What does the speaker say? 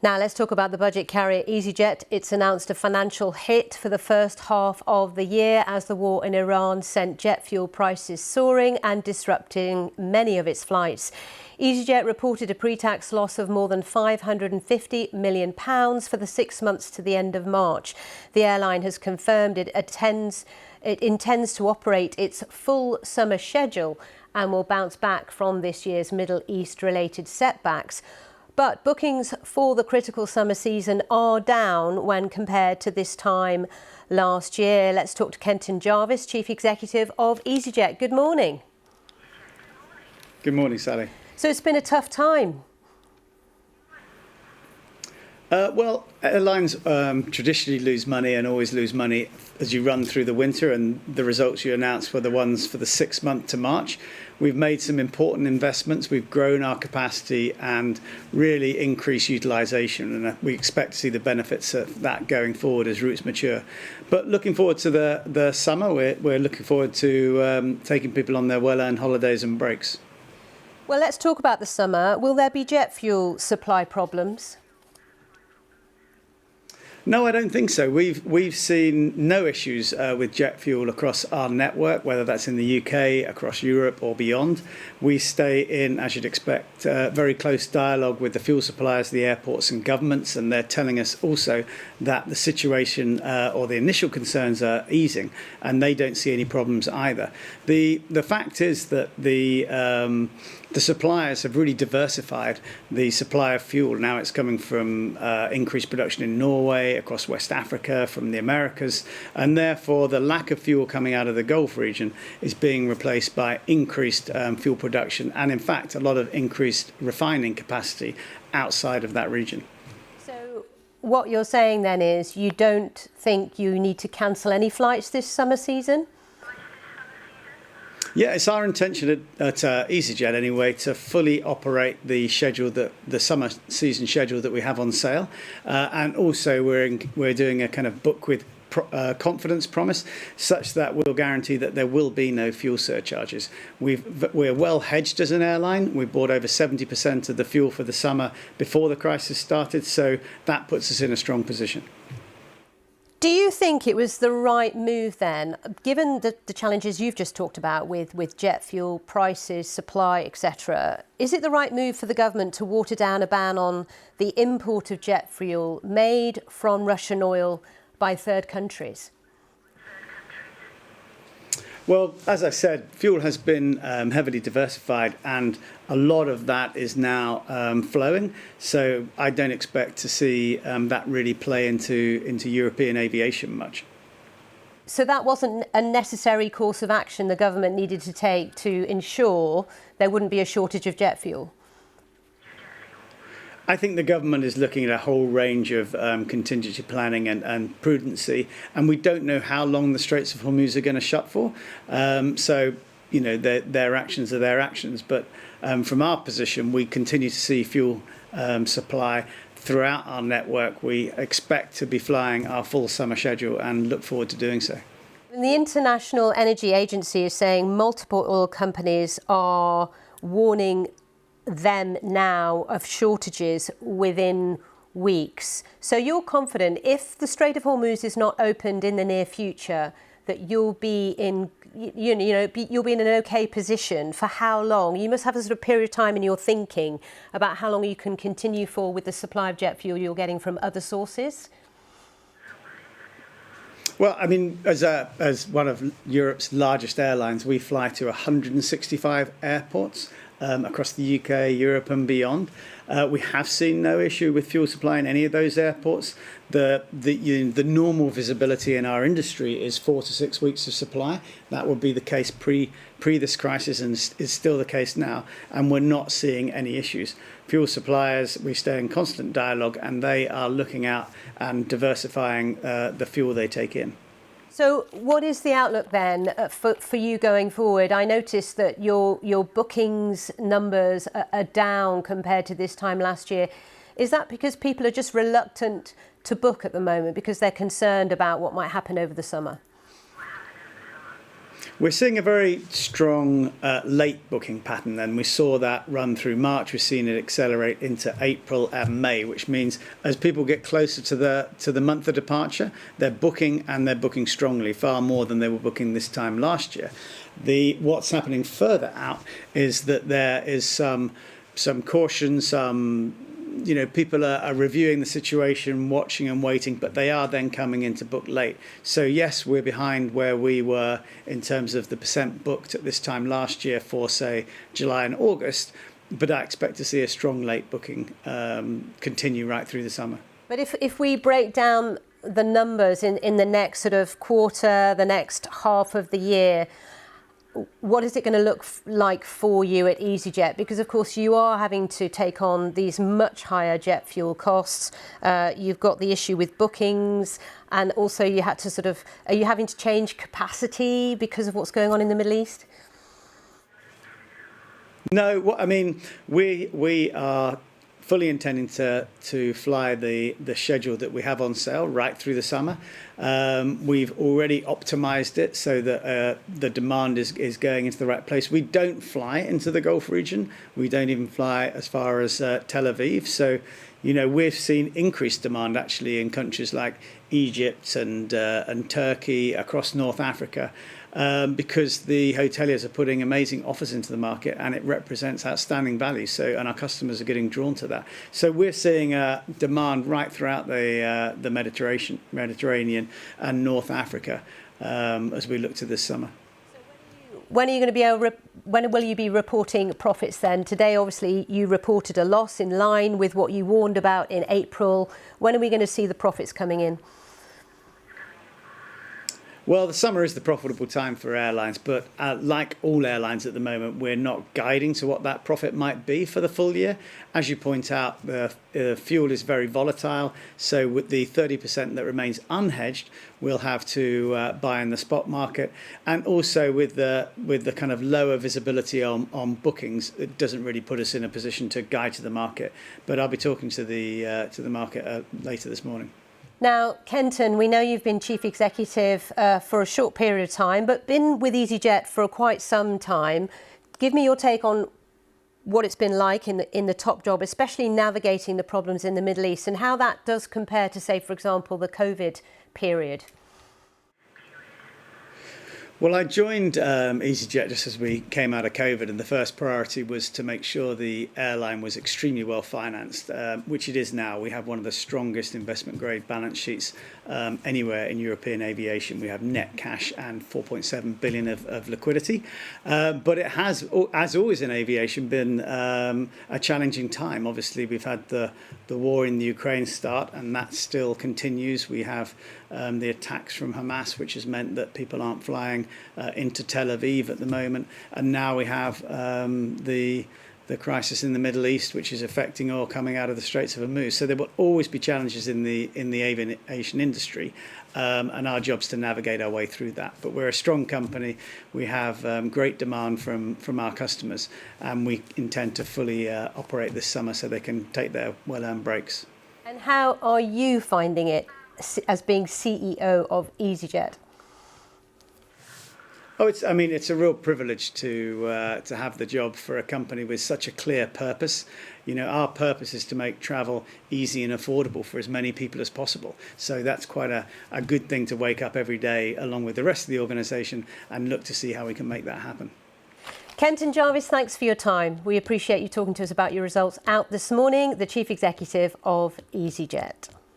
Now let's talk about the budget carrier EasyJet. It's announced a financial hit for the first half of the year as the war in Iran sent jet fuel prices soaring and disrupting many of its flights. EasyJet reported a pre-tax loss of more than £550 million for the 6 months to the end of March. The airline has confirmed it intends to operate its full summer schedule and will bounce back from this year's Middle East-related setbacks. But bookings for the critical summer season are down when compared to this time last year. Let's talk to Kenton Jarvis, Chief Executive of EasyJet. Good morning. Good morning, Sally. So it's been a tough time. Well, airlines traditionally lose money and always lose money as you run through the winter, and the results you announced were the ones for the 6 month to March. We've made some important investments. We've grown our capacity and really increased utilisation, and we expect to see the benefits of that going forward as routes mature. But looking forward to the summer, we're looking forward to taking people on their well-earned holidays and breaks. Well, let's talk about the summer. Will there be jet fuel supply problems? No, I don't think so. We've seen no issues with jet fuel across our network, whether that's in the UK, across Europe or beyond. We stay in, as you'd expect, very close dialogue with the fuel suppliers, the airports and governments, and they're telling us also that the situation or the initial concerns are easing, and they don't see any problems either. The fact is that the suppliers have really diversified the supply of fuel. Now it's coming from increased production in Norway, across West Africa, from the Americas, and therefore the lack of fuel coming out of the Gulf region is being replaced by increased fuel production and, in fact, a lot of increased refining capacity outside of that region. So what you're saying then is you don't think you need to cancel any flights this summer season? Yeah, it's our intention at EasyJet anyway to fully operate the schedule, the summer season schedule that we have on sale, and also we're doing a kind of book with confidence promise, such that we'll guarantee that there will be no fuel surcharges. We're well hedged as an airline. We bought over 70% of the fuel for the summer before the crisis started, so that puts us in a strong position. Do you think it was the right move then, given the challenges you've just talked about with jet fuel prices, supply, etc.? Is it the right move for the government to water down a ban on the import of jet fuel made from Russian oil by third countries? Well, as I said, fuel has been heavily diversified, and a lot of that is now flowing. So I don't expect to see that really play into European aviation much. So that wasn't a necessary course of action the government needed to take to ensure there wouldn't be a shortage of jet fuel? I think the government is looking at a whole range of contingency planning and prudency, and we don't know how long the Straits of Hormuz are going to shut for. So, you know, their actions are their actions. But from our position, we continue to see fuel supply throughout our network. We expect to be flying our full summer schedule and look forward to doing so. The International Energy Agency is saying multiple oil companies are warning them now of shortages within weeks. So you're confident if the Strait of Hormuz is not opened in the near future that you'll be in you'll be in an okay position for how long? You must have a sort of period of time in your thinking about how long you can continue for with the supply of jet fuel you're getting from other sources. Well, I mean, as one of Europe's largest airlines, we fly to 165 airports across the UK, Europe and beyond. We have seen no issue with fuel supply in any of those airports. The normal visibility in our industry is 4 to 6 weeks of supply. That would be the case pre this crisis and is still the case now. And we're not seeing any issues. Fuel suppliers, we stay in constant dialogue, and they are looking out and diversifying the fuel they take in. So what is the outlook then for you going forward? I noticed that your bookings numbers are down compared to this time last year. Is that because people are just reluctant to book at the moment because they're concerned about what might happen over the summer? We're seeing a very strong late booking pattern, and we saw that run through March. We've seen it accelerate into April and May, which means as people get closer to the month of departure, they're booking, and they're booking strongly, far more than they were booking this time last year. What's happening further out is that there is some caution, people are reviewing the situation, watching and waiting, but they are then coming in to book late. So yes, we're behind where we were in terms of the percent booked at this time last year for, say, July and August, but I expect to see a strong late booking continue right through the summer. But if we break down the numbers in the next sort of quarter, the next half of the year, what is it going to look like for you at EasyJet? Because, of course, you are having to take on these much higher jet fuel costs. You've got the issue with bookings, and also you had to are you having to change capacity because of what's going on in the Middle East? No, we are fully intending to fly the schedule that we have on sale right through the summer. We've already optimized it so that the demand is going into the right place. We don't fly into the Gulf region. We don't even fly as far as Tel Aviv. So, we've seen increased demand actually in countries like Egypt and Turkey, across North Africa, because the hoteliers are putting amazing offers into the market, and it represents outstanding value. So, and our customers are getting drawn to that. So we're seeing demand right throughout the Mediterranean and North Africa as we look to this summer. When are you going to be when will you be reporting profits then? Today, obviously, you reported a loss in line with what you warned about in April. When are we going to see the profits coming in? Well, the summer is the profitable time for airlines, but like all airlines at the moment, we're not guiding to what that profit might be for the full year. As you point out, the fuel is very volatile, so with the 30% that remains unhedged, we'll have to buy in the spot market, and also with the kind of lower visibility on bookings, it doesn't really put us in a position to guide to the market. But I'll be talking to the market later this morning. Now, Kenton, we know you've been chief executive for a short period of time, but been with EasyJet for quite some time. Give me your take on what it's been like in the top job, especially navigating the problems in the Middle East, and how that does compare to, say, for example, the COVID period. Well, I joined EasyJet just as we came out of COVID, and the first priority was to make sure the airline was extremely well financed, which it is now. We have one of the strongest investment grade balance sheets anywhere in European aviation. We have net cash and 4.7 billion of liquidity. But it has, as always in aviation, been a challenging time. Obviously, we've had the war in the Ukraine start, and that still continues. We have the attacks from Hamas, which has meant that people aren't flying into Tel Aviv at the moment, and now we have the crisis in the Middle East, which is affecting oil coming out of the Straits of Hormuz. So there will always be challenges in the aviation industry, and our job's to navigate our way through that. But we're a strong company. We have great demand from our customers, and we intend to fully operate this summer so they can take their well-earned breaks. And how are you finding it as being CEO of EasyJet? Oh, it's a real privilege to have the job for a company with such a clear purpose. Our purpose is to make travel easy and affordable for as many people as possible. So that's quite a good thing to wake up every day along with the rest of the organisation and look to see how we can make that happen. Kenton Jarvis, thanks for your time. We appreciate you talking to us about your results out this morning, the Chief Executive of EasyJet.